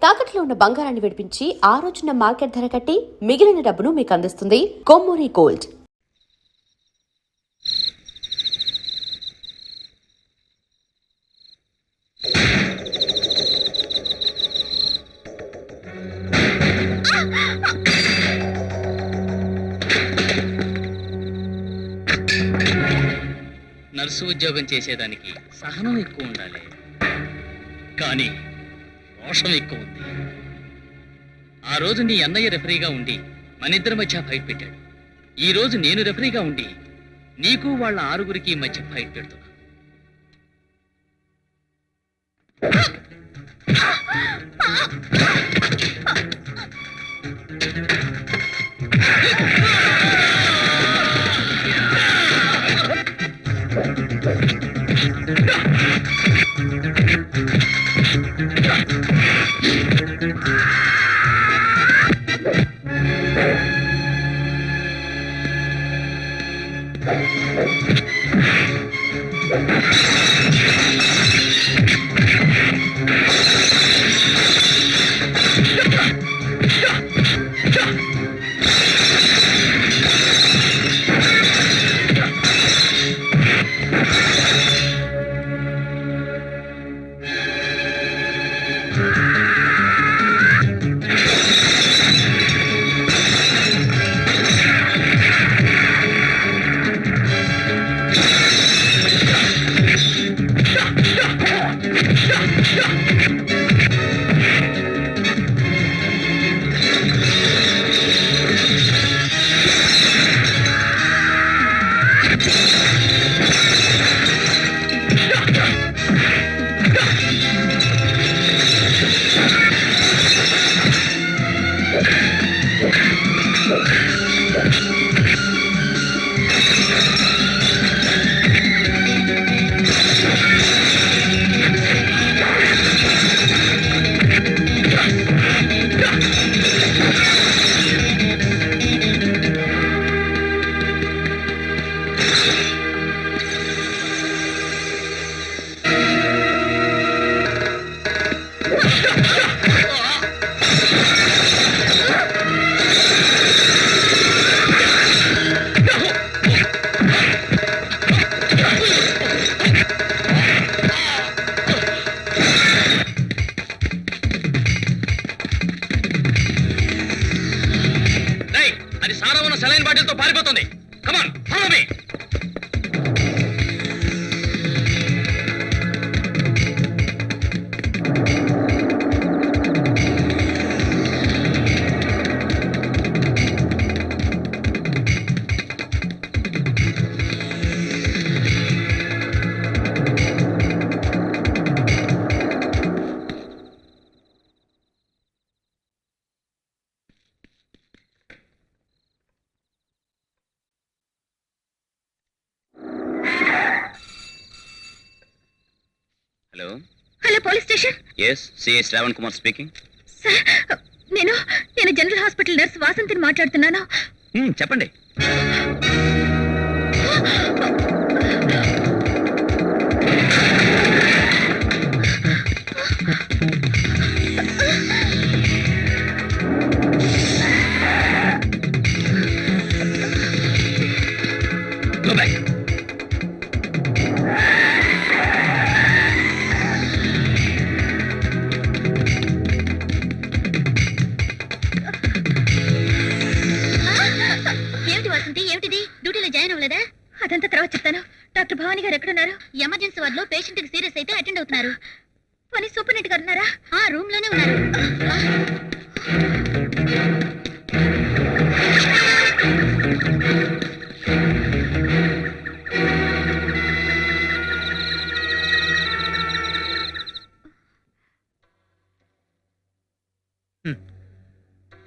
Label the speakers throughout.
Speaker 1: తాకట్లో ఉన్న బంగారాన్ని విడిపించి ఆ రోజున మార్కెట్ ధర కట్టి మిగిలిన డబ్బును మీకు అందిస్తుంది కొమ్మూరి గోల్డ్.
Speaker 2: నర్సు ఉద్యోగం చేసేదానికి సహనం ఎక్కువ ఉండాలి, కానీ రోషం ఎక్కువ ఉంది. ఆ రోజు నీ అన్నయ్య రెఫరీగా ఉండి మన ఇద్దరి మధ్య ఫైట్ పెట్టాడు. ఈ రోజు నేను రెఫరీగా ఉండి నీకు వాళ్ళ ఆరుగురికి మధ్య ఫైట్ పెడుతున్నా.
Speaker 3: Hello
Speaker 4: hello police station.
Speaker 3: Yes, CI Shravan Kumar speaking.
Speaker 4: Sir, నేను జనరల్ హాస్పిటల్ నర్స్ వాసంతిని మాట్లాడుతున్నాను.
Speaker 3: చెప్పండి. Go back.
Speaker 4: ఏమిటి వాసంతి, ఏమిటిది? డ్యూటీలో జాయిన్ అవ్వలేదా? అదంతా తర్వాత చెప్తాను. డాక్టర్ భవానీ గారు ఎక్కడున్నారు? ఎమర్జెన్సీ వార్డులో పేషెంట్ కి సీరియస్ అయితే అటెండ్ అవుతున్నారు. పోనీ సూపరింటెండెంట్ గారు ఉన్నారా? ఆ రూమ్ లోనే ఉన్నారు.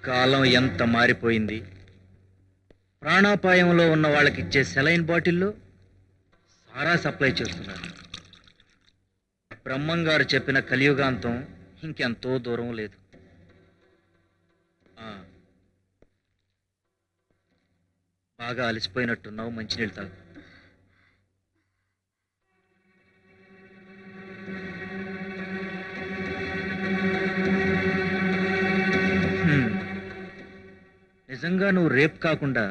Speaker 2: కాలం ఎంత మారిపోయింది. ప్రాణాపాయంలో ఉన్న వాళ్ళకి ఇచ్చే సెలైన్ బాటిల్లో సారా సప్లై చేస్తున్నారు. బ్రహ్మంగారు చెప్పిన కలియుగాంతం ఇంకెంతో దూరం లేదు. బాగా అలసిపోయినట్టున్నావు, మంచినీళ్ళు తాగు.
Speaker 5: నిజంగా నువ్వు రేప్ కాకుండా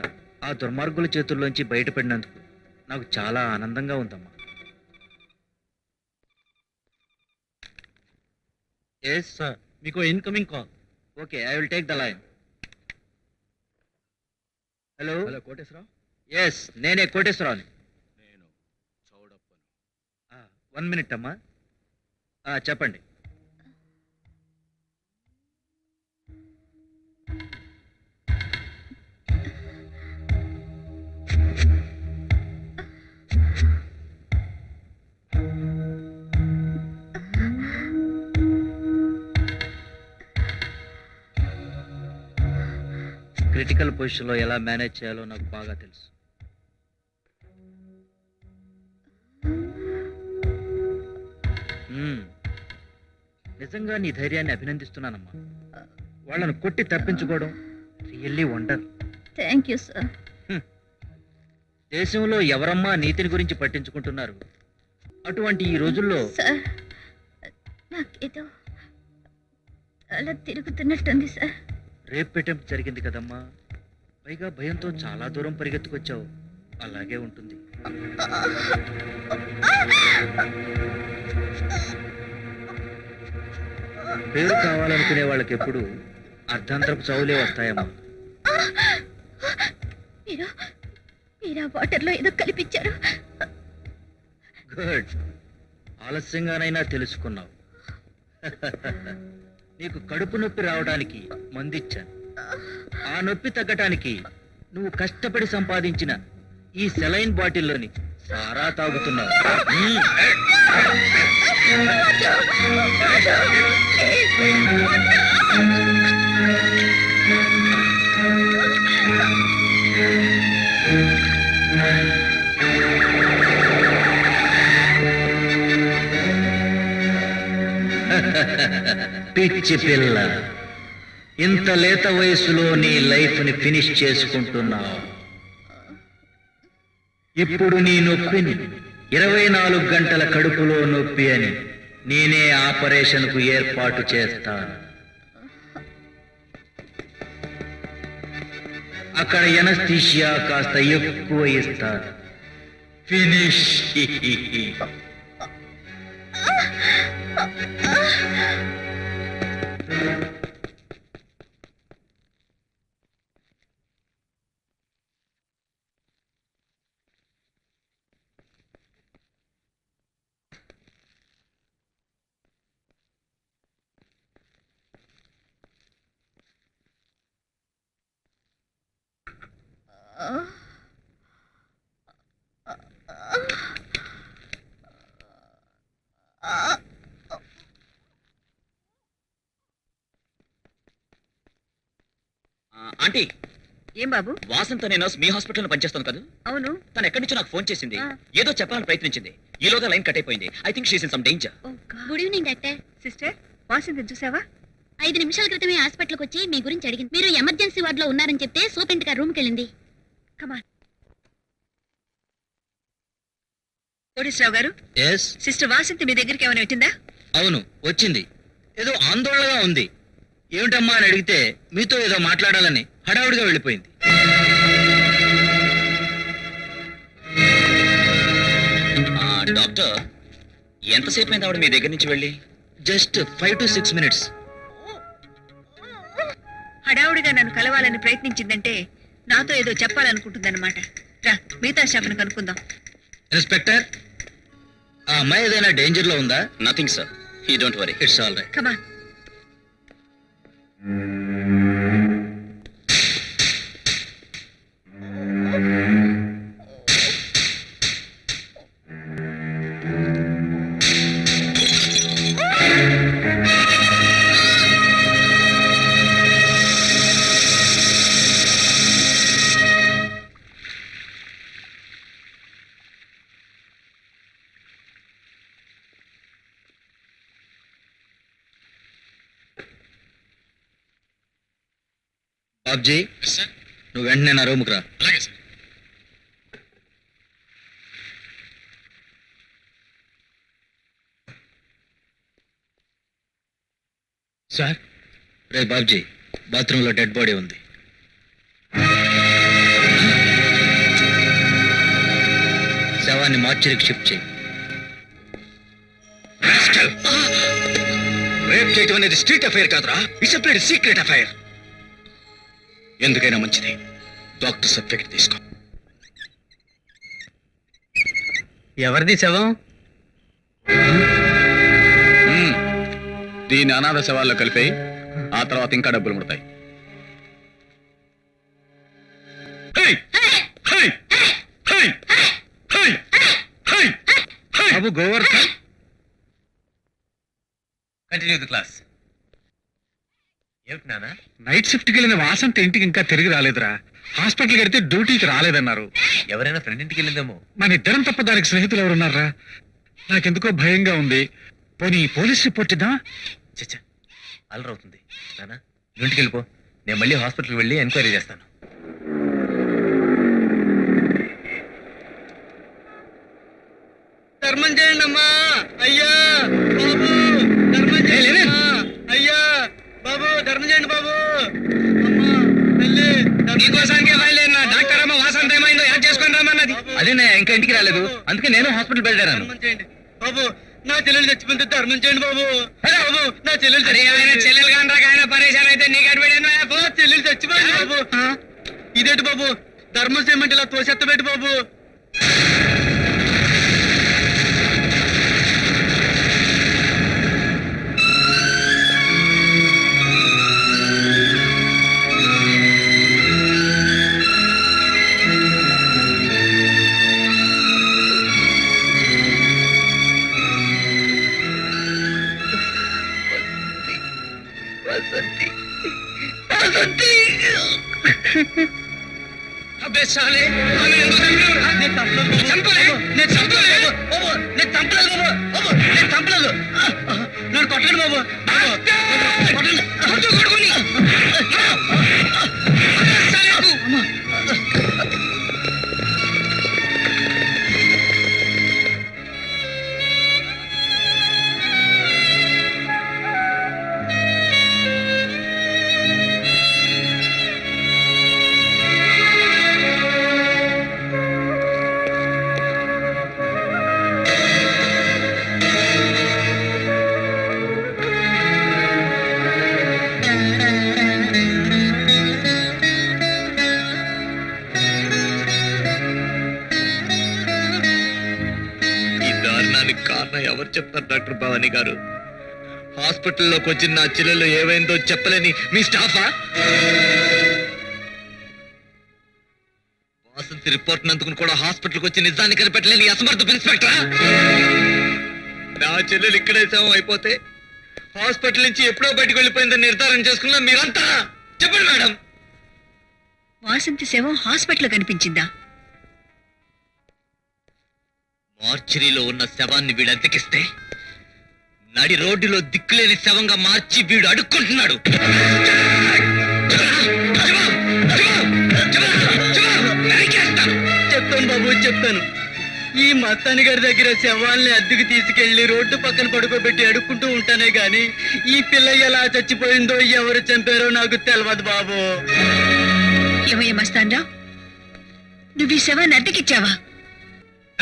Speaker 5: ఆ దుర్మార్గుల చేతుల్లోంచి బయటపడినందుకు నాకు చాలా ఆనందంగా ఉందమ్మా. ఎస్ సార్, మీకు incoming call. Okay, I will take the line. Hello
Speaker 6: hello Koteswararao,
Speaker 5: yes, నేనే కోటేశ్వరరావుని.
Speaker 6: నేను చౌడప్పను.
Speaker 5: 1 minute అమ్మా. చెప్పండి. క్రిటికల్ పొజిషన్లో ఎలా మేనేజ్ చేయాలో నాకు బాగా తెలుసు. నిజంగా నీ ధైర్యాన్ని అభినందిస్తున్నానమ్మా. వాళ్ళను కొట్టి తప్పించుకోవడం really wonder.
Speaker 4: Thank you sir.
Speaker 5: దేశంలో ఎవరమ్మా నీతిని గురించి పట్టించుకుంటున్నారు? అటువంటి ఈ రోజుల్లో
Speaker 4: సార్, నాకేదో అలా తిరుగుతున్నట్టుంది సార్.
Speaker 5: రేప్ అటెంప్ట్ జరిగింది కదమ్మా, పైగా భయంతో చాలా దూరం పరిగెత్తుకొచ్చావు. అలాగే ఉంటుంది. పేరు కావాలనుకునే వాళ్ళకి ఎప్పుడు అర్ధాంతరపు చావులే వస్తాయమ్మా.
Speaker 4: మీరు మీరు ఆ వాటర్లో ఏదో కల్పించారు.
Speaker 5: గుడ్, ఆలస్యంగానైనా తెలుసుకున్నావు. నీకు కడుపు నొప్పి రావడానికి మందిచ్చాను. ఆ నొప్పి తగ్గటానికి నువ్వు కష్టపడి సంపాదించిన ఈ సెలైన్ బాటిల్లోని సారా తాగుతున్నావు. పిచ్చి పిల్ల, ఇంత లేత వయసులో నీ లైఫ్ ని ఫినిష్ చేసుకుంటున్నావు. ఇప్పుడు నీ నొప్పిని 24 గంటల కడుపులో నొప్పి అని నేనే ఆపరేషన్ కు ఏర్పాటు చేస్తాను. అక్కడ ఎనస్థీషియా కాస్త ఎక్కువ ఇస్తాను. ఫినిష్.
Speaker 3: ఆంటీ,
Speaker 7: ఏం బాబు?
Speaker 3: వాసంత అనే నర్స్ మీ హాస్పిటల్లో పనిచేస్తాను కదా,
Speaker 7: అవును.
Speaker 3: తను ఎక్కడి నుంచో నాకు ఫోన్ చేసింది. ఏదో చెప్పాలని ప్రయత్నించింది. ఈలోగా లైన్ కట్ అయిపోయింది. I think she's in some danger.
Speaker 4: Good evening doctor.
Speaker 7: Sister, వాసింది చూసావా?
Speaker 4: 5 నిమిషాల క్రితమే హాస్పిటల్కి వచ్చి మీ గురించి అడిగింది. మీరు ఎమర్జెన్సీ వార్డులో ఉన్నారని చెప్తే సూపరింట్ గారు రూమ్కి వెళ్ళింది.
Speaker 7: కమాన్. కోటేశ్వరరావు గారు,
Speaker 5: ఎస్.
Speaker 7: సిస్టర్ వాసింతి మీ దగ్గరికి ఏమైనా పెట్టిందా?
Speaker 5: అవును, వచ్చింది. ఏదో ఆందోళనగా ఉంది. ఏమిటమ్మా అని అడిగితే మీతో ఏదో మాట్లాడాలని హడావుడిగా వెళ్ళిపోయింది.
Speaker 3: డాక్టర్, ఎంతసేపు అయింది ఆవిడ మీ దగ్గర నుంచి వెళ్ళి?
Speaker 5: Just 5 to 6 minutes.
Speaker 7: హడావుడిగా నన్ను కలవాలని ప్రయత్నించిందంటే నాతో ఏదో చెప్పాలనుకుంటుందన్నమాట. రా, మిగతా షాప్ను కనుక్కుందాం.
Speaker 5: ఇన్స్పెక్టర్, ఆ అమ్మాయి ఏదైనా డేంజర్ లో ఉందా?
Speaker 3: Nothing sir, you don't worry.
Speaker 5: It's all right.
Speaker 7: Come on.
Speaker 5: Babji, నువ్వు వెంటనే నా రూముకు రా.
Speaker 6: అలాగే సార్. సార్,
Speaker 5: రే బాబ్జీ, బాత్రూంలో డెడ్ బాడీ ఉంది. శవాన్ని మార్చరికి షిఫ్ట్ చేయి.
Speaker 3: రేప్ చేయటం అనేది స్ట్రీట్ అఫైర్ కాదురా, డిసిప్లిన్ సీక్రెట్ అఫైర్. ఎందుకైనా మంచిది డాక్టర్ సర్టిఫికెట్ తీసుకో.
Speaker 2: ఎవరిది శవం?
Speaker 6: దీన్ని అనాథ శవాల్లో కలిపాయి, ఆ తర్వాత ఇంకా డబ్బులు ముడతాయి.
Speaker 5: బాబు గోవర్ధన్,
Speaker 3: కంటిన్యూ ది క్లాస్. ఏమిటి నాన్న?
Speaker 6: నైట్ షిఫ్ట్కి వెళ్ళిన వాసంత ఇంటికి ఇంకా తిరిగి రాలేదురా. హాస్పిటల్కి వెడితే డ్యూటీకి రాలేదన్నారు.
Speaker 3: ఎవరైనా ఫ్రెండ్ ఇంటికి వెళ్ళిందేమో.
Speaker 6: మన ఇద్దరం తప్ప దానికి స్నేహితులు ఎవరున్నారా? నాకెందుకో భయంగా ఉంది. పోనీ పోలీస్ రిపోర్ట్ ఇద్దాం.
Speaker 3: చచ్చా, అలరవుతుంది నాన్న. ఇంటికి వెళ్ళిపో, నేను మళ్ళీ హాస్పిటల్కి వెళ్ళి ఎంక్వైరీ చేస్తాను.
Speaker 5: ధర్మం చేయండి అమ్మా. అయ్యా బాబు, ధర్మం చేయండి అమ్మా. అయ్యా బాబు, ధర్మం చేయండి బాబు. అమ్మా తల్లి,
Speaker 3: నీకోసానికే బయలుదేరినా. డాక్టర్ అమ్మ వాసంత ఏమైందో యాడ్ చేసుకొని రమ్మన్నది. అదే ఇంకా ఇంటికి రాలేదు, అందుకే నేను హాస్పిటల్ బయలుదేరాను.
Speaker 5: ధర్మం చేయండి బాబు. నా చెల్లెలు చచ్చిపోతే ధర్మం చేయండి బాబు. బాబు నా చెల్లెలు
Speaker 3: చెల్లెలు కానీ ఆయన పరేషాన్ అయితే నీకు
Speaker 5: నా చెల్లెలు చచ్చిపోయింది బాబు. ఇదేంటి బాబు, ధర్మం చేయమంటే ఇలా తోసెత్తబెట్టి బాబు.
Speaker 3: అబ్బే సాలే, ఆమె ఎందుకు చంపావురా? చంపలేదు, నేను చంపలేదు. నేను చంపలేదు బాబు, నేను చంపలేదు. నన్ను కొట్టండి బాబు, కొట్టండి, కొట్టుకొని
Speaker 6: కారణం ఎవరు చెప్తారు డాక్టర్ భవానీ గారు? హాస్పిటల్లోకి వచ్చిన నా చెల్లెలు ఏమైందో చెప్పలేని మీ స్టాఫా? వాసంతి రిపోర్ట్ నందుకుని కూడా హాస్పిటల్కి వచ్చి నిజాన్ని కనిపెట్టలేని అసమర్థ ఇన్స్పెక్టరా? నా చెల్లెలు ఇక్కడే శవం అయిపోతే హాస్పిటల్ నుంచి ఎప్పుడో బయటకు వెళ్ళిపోయిందని నిర్ధారణ చేసుకున్నా మీరంతా చెప్పండి మేడం.
Speaker 7: వాసంతి శవం హాస్పిటల్ కనిపించిందా?
Speaker 2: మార్చిరీలో ఉన్న శవాన్ని వీడు అద్దెకిస్తే నడి రోడ్డులో దిక్కులేని శవంగా మార్చి వీడు అడుక్కుంటున్నాడు.
Speaker 5: చెప్తాను బాబు, చెప్తాను. ఈ మత్తాని గారి దగ్గర శవాల్ని అద్దెకి తీసుకెళ్లి రోడ్డు పక్కన పడుకోబెట్టి అడుక్కుంటూ ఉంటానే గాని ఈ పిల్ల ఎలా చచ్చిపోయిందో ఎవరు చంపారో నాకు తెలియదు బాబు.
Speaker 7: ఏమయ్య మస్తాన్రావు, నువ్వు ఈ శవాన్ని అద్దెకిచ్చావా?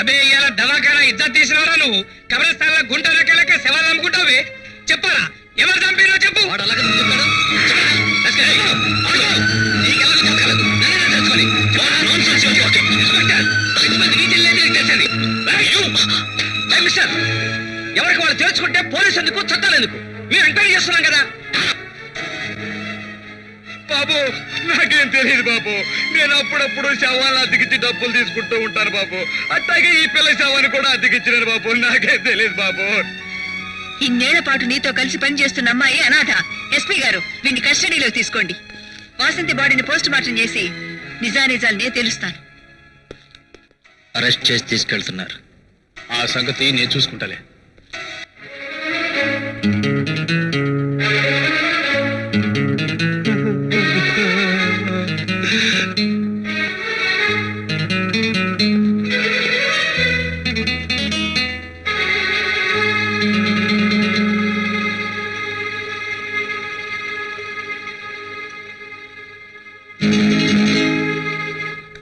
Speaker 2: అబే ఇలా దవాఖానా ఇజ్జత్ తీసినవరా నువ్వు? కబ్రస్థాన్లో గుంట రకాలక శవాలు అమ్ముకుంటావే. చెప్పరా, ఎవరు చంపినో చెప్పు. ఎవరికి వాళ్ళు తెలుసుకుంటే పోలీసు ఎందుకు, చట్టాలు ఎందుకు? మీరు ఎంక్వైరీ చేస్తున్నాం కదా.
Speaker 6: బాబు నాకేం తెలియదు బాబు. నేను అప్పుడప్పుడు శవాలను అద్దెకిచ్చి డబ్బులు తీసుకుంటూ ఉంటాను బాబు. అట్లాగే ఈ పిల్ల శవాన్ని కూడా అద్దెకిచ్చినాను బాబు. నాకేం తెలియదు బాబు.
Speaker 7: ఇన్నేళ్ల పాటు నీతో కలిసి పనిచేస్తున్న అమ్మాయి అనాథ. ఎస్పీ గారు, వీడిని కస్టడీలో తీసుకోండి. వాసంతి బాడీని పోస్ట్ మార్టం చేసి నిజానిజాలనే తెలుస్తాను.
Speaker 5: అరెస్ట్ చేసి తీసుకెళ్తున్నారు.
Speaker 6: ఆ సంగతి నేను చూసుకుంటాలే.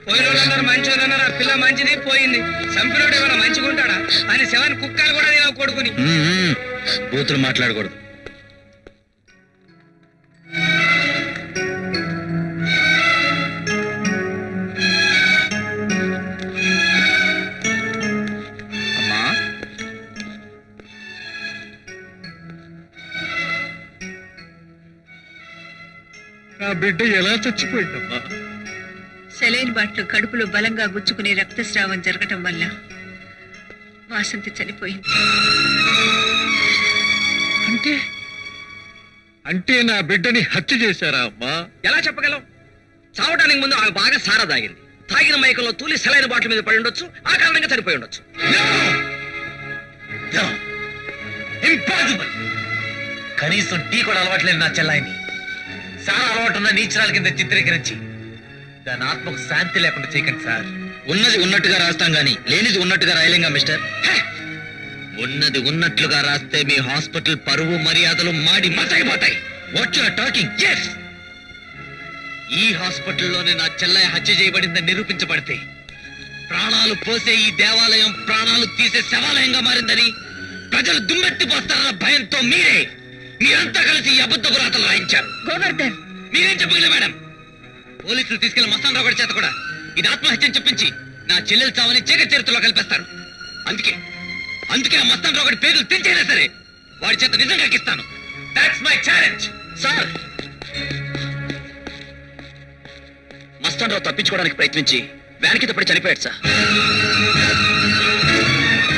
Speaker 2: పోయిన వాళ్ళందరూ
Speaker 3: మంచోళ్ళు అన్నారు, ఆ పిల్ల మంచిది పోయింది. చంపినోడు ఏమైనా మంచిగా ఉంటాడా? అని శవాన్ని కుక్కలు కూడా నేను కొడుకుని.
Speaker 6: బూతులు మాట్లాడకూడదు. అమ్మా, నా బిడ్డ ఎలా చచ్చిపోయిందమ్మా?
Speaker 7: సెలైన్ బాట్లు కడుపులో బలంగా గుచ్చుకుని రక్తస్రావం జరగటం వల్ల వాసంతి చనిపోయింది.
Speaker 6: అంటే నా బిడ్డని హత్య చేశారా అమ్మా?
Speaker 3: ఎలా చెప్పగలం? చావటానికి ముందు ఆమె బాగా సారా తాగింది. తాగిన మైకంలో తూలి సెలైన బాటిల్ మీద పడి ఉండొచ్చు. ఆ కారణంగా చనిపోయి ఉండొచ్చు.
Speaker 6: ఇంపాసిబుల్. కనీసం టీ కూడా అలవాట్లేదు నా చెల్లాయిని. సారా అలవాటున్న నీచరాల కింద చిత్రీకరించి దాని ఆత్మకు శాంతి లేకుండా చేయకండి సార్.
Speaker 3: ఉన్నది ఉన్నట్టుగా రాస్తాం గాని లేనిది ఉన్నట్టుగా రాయలేంగా మిస్టర్.
Speaker 6: ఉన్నది ఉన్నట్లుగా రాస్తే మీ హాస్పిటల్ పరువు మర్యాదలు మాడి మతైపోతాయి. What you are talking? yes. ఈ హాస్పిటల్లోనే నా చెల్లయ్య హత్య చేయబడిందని నిరూపించబడితే ప్రాణాలు పోసే ఈ దేవాలయం ప్రాణాలు తీసే శవాలయంగా మారిందని ప్రజలు దుమ్మెత్తిపోస్తారన్న భయంతో మీరంతా కలిసి ఈ అబద్ధపు రాతలు రాయించారు.
Speaker 7: గోవర్ధన్,
Speaker 6: మీరేం చెప్పగలరు మేడం? పోలీసులు తీసుకెళ్లి మస్తాన్ రావు చేత కూడా ఇది ఆత్మహత్యని చెప్పించి నా చెల్లెలు చావని చీకటి చరిత్రలో కల్పిస్తారు. అందుకే ఆ మస్తాన్ రావు పేర్లు తెంచైనా సరే వాడి చేత నిజంగా ఎక్కిస్తాను. That's my challenge.
Speaker 3: Sir, Mastan Rao తప్పించుకోవడానికి ప్రయత్నించి వ్యాన్ కింద పడి చనిపోయాడు సార్.